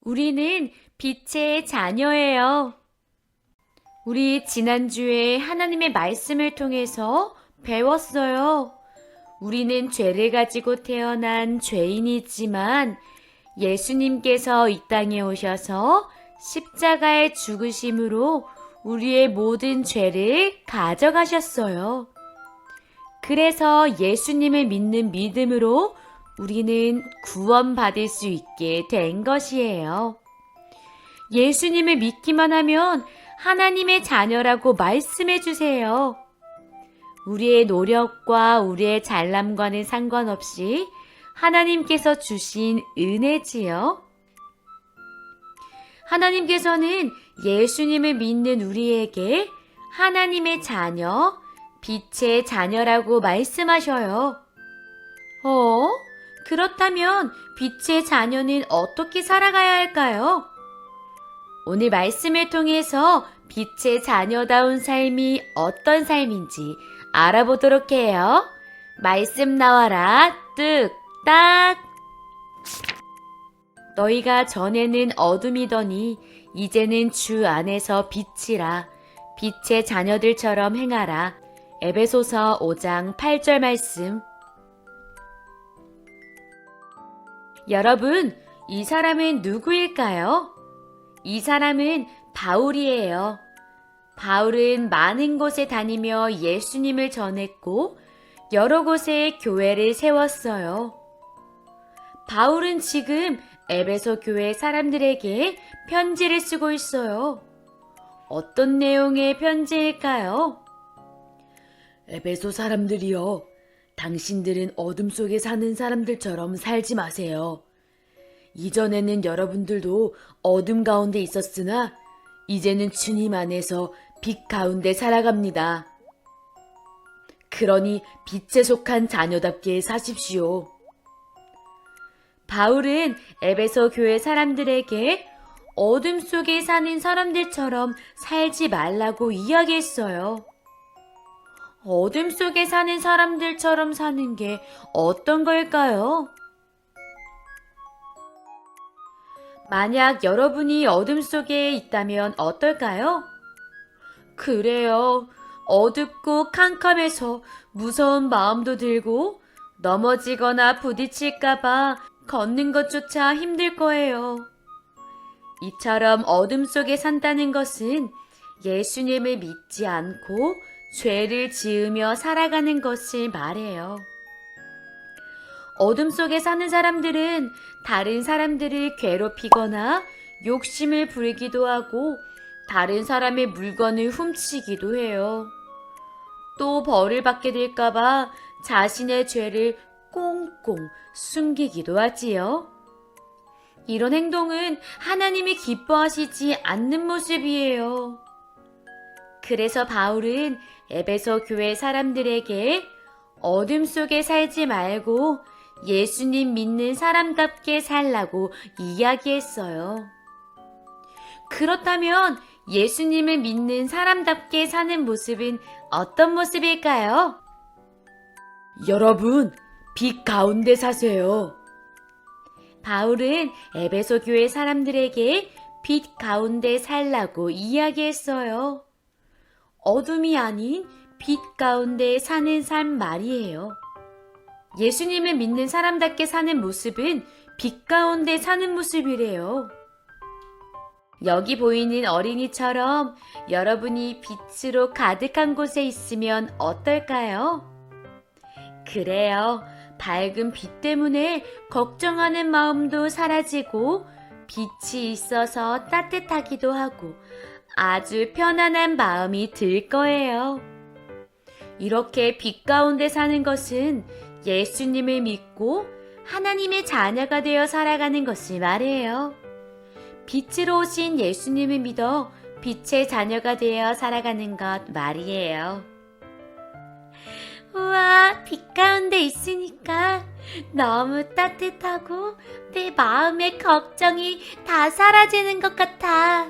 우리는 빛의 자녀예요. 우리 지난주에 하나님의 말씀을 통해서 배웠어요. 우리는 죄를 가지고 태어난 죄인이지만 예수님께서 이 땅에 오셔서 십자가의 죽으심으로 우리의 모든 죄를 가져가셨어요. 그래서 예수님을 믿는 믿음으로 우리는 구원받을 수 있게 된 것이에요. 예수님을 믿기만 하면 하나님의 자녀라고 말씀해 주세요. 우리의 노력과 우리의 잘남과는 상관없이 하나님께서 주신 은혜지요. 하나님께서는 예수님을 믿는 우리에게 하나님의 자녀, 빛의 자녀라고 말씀하셔요. 그렇다면 빛의 자녀는 어떻게 살아가야 할까요? 오늘 말씀을 통해서 빛의 자녀다운 삶이 어떤 삶인지 알아보도록 해요. 말씀 나와라 뚝딱. 너희가 전에는 어둠이더니 이제는 주 안에서 빛이라. 빛의 자녀들처럼 행하라. 에베소서 5장 8절 말씀. 여러분, 이 사람은 누구일까요? 이 사람은 바울이에요. 바울은 많은 곳에 다니며 예수님을 전했고 여러 곳에 교회를 세웠어요. 바울은 지금 에베소 교회 사람들에게 편지를 쓰고 있어요. 어떤 내용의 편지일까요? 에베소 사람들이여, 당신들은 어둠 속에 사는 사람들처럼 살지 마세요. 이전에는 여러분들도 어둠 가운데 있었으나 이제는 주님 안에서 빛 가운데 살아갑니다. 그러니 빛에 속한 자녀답게 사십시오. 바울은 에베소 교회 사람들에게 어둠 속에 사는 사람들처럼 살지 말라고 이야기했어요. 어둠 속에 사는 사람들처럼 사는 게 어떤 걸까요? 만약 여러분이 어둠 속에 있다면 어떨까요? 그래요. 어둡고 캄캄해서 무서운 마음도 들고 넘어지거나 부딪힐까봐 걷는 것조차 힘들 거예요. 이처럼 어둠 속에 산다는 것은 예수님을 믿지 않고 죄를 지으며 살아가는 것을 말해요. 어둠 속에 사는 사람들은 다른 사람들을 괴롭히거나 욕심을 부리기도 하고 다른 사람의 물건을 훔치기도 해요. 또 벌을 받게 될까봐 자신의 죄를 꽁꽁 숨기기도 하지요. 이런 행동은 하나님이 기뻐하시지 않는 모습이에요. 그래서 바울은 에베소 교회 사람들에게 어둠 속에 살지 말고 예수님 믿는 사람답게 살라고 이야기했어요. 그렇다면 예수님을 믿는 사람답게 사는 모습은 어떤 모습일까요? 여러분, 빛 가운데 사세요. 바울은 에베소 교회 사람들에게 빛 가운데 살라고 이야기했어요. 어둠이 아닌 빛 가운데 사는 삶 말이에요. 예수님을 믿는 사람답게 사는 모습은 빛 가운데 사는 모습이래요. 여기 보이는 어린이처럼 여러분이 빛으로 가득한 곳에 있으면 어떨까요? 그래요. 밝은 빛 때문에 걱정하는 마음도 사라지고 빛이 있어서 따뜻하기도 하고 아주 편안한 마음이 들 거예요. 이렇게 빛 가운데 사는 것은 예수님을 믿고 하나님의 자녀가 되어 살아가는 것을 말해요. 빛으로 오신 예수님을 믿어 빛의 자녀가 되어 살아가는 것 말이에요. 우와, 빛 가운데 있으니까 너무 따뜻하고 내 마음의 걱정이 다 사라지는 것 같아.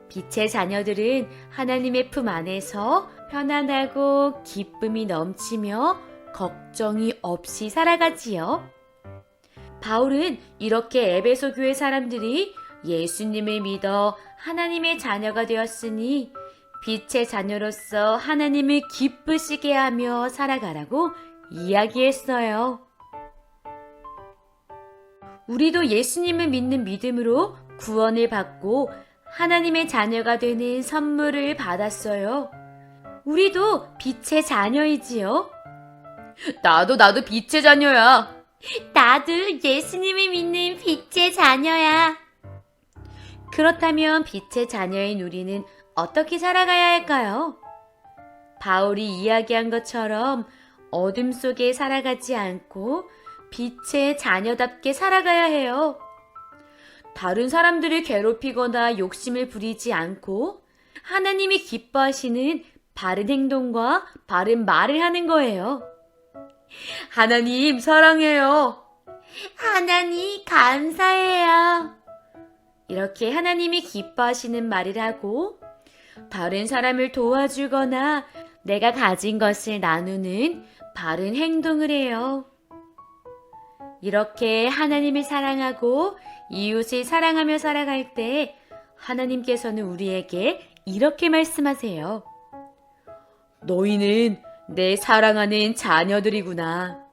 빛의 자녀들은 하나님의 품 안에서 편안하고 기쁨이 넘치며 걱정이 없이 살아가지요. 바울은 이렇게 에베소 교회 사람들이 예수님을 믿어 하나님의 자녀가 되었으니 빛의 자녀로서 하나님을 기쁘시게 하며 살아가라고 이야기했어요. 우리도 예수님을 믿는 믿음으로 구원을 받고 하나님의 자녀가 되는 선물을 받았어요. 우리도 빛의 자녀이지요. 나도 빛의 자녀야. 나도 예수님을 믿는 빛의 자녀야. 그렇다면 빛의 자녀인 우리는 어떻게 살아가야 할까요? 바울이 이야기한 것처럼 어둠 속에 살아가지 않고 빛의 자녀답게 살아가야 해요. 다른 사람들을 괴롭히거나 욕심을 부리지 않고 하나님이 기뻐하시는 바른 행동과 바른 말을 하는 거예요. 하나님 사랑해요. 하나님 감사해요. 이렇게 하나님이 기뻐하시는 말을 하고 다른 사람을 도와주거나 내가 가진 것을 나누는 바른 행동을 해요. 이렇게 하나님을 사랑하고 이웃을 사랑하며 살아갈 때 하나님께서는 우리에게 이렇게 말씀하세요. 너희는 내 사랑하는 자녀들이구나.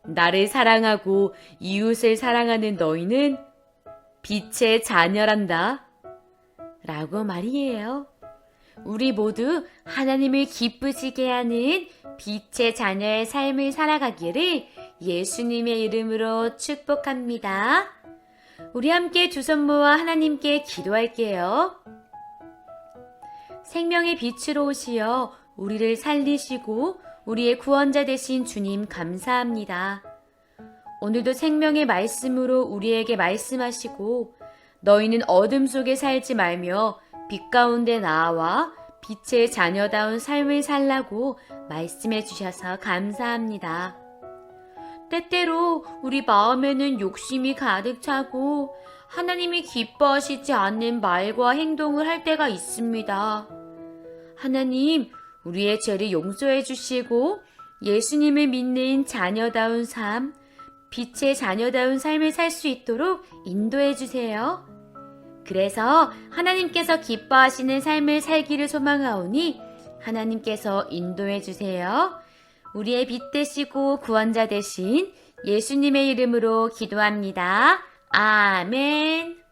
나를 사랑하고 이웃을 사랑하는 너희는 빛의 자녀란다. 라고 말이에요. 우리 모두 하나님을 기쁘시게 하는 빛의 자녀의 삶을 살아가기를 예수님의 이름으로 축복합니다. 우리 함께 두 손 모아 하나님께 기도할게요. 생명의 빛으로 오시어 우리를 살리시고 우리의 구원자 되신 주님 감사합니다. 오늘도 생명의 말씀으로 우리에게 말씀하시고 너희는 어둠 속에 살지 말며 빛 가운데 나와 빛의 자녀다운 삶을 살라고 말씀해 주셔서 감사합니다. 때때로 우리 마음에는 욕심이 가득 차고 하나님이 기뻐하시지 않는 말과 행동을 할 때가 있습니다. 하나님, 우리의 죄를 용서해 주시고 예수님을 믿는 자녀다운 삶, 빛의 자녀다운 삶을 살 수 있도록 인도해 주세요. 그래서 하나님께서 기뻐하시는 삶을 살기를 소망하오니 하나님께서 인도해 주세요. 우리의 빛 되시고 구원자 되신 예수님의 이름으로 기도합니다. 아멘.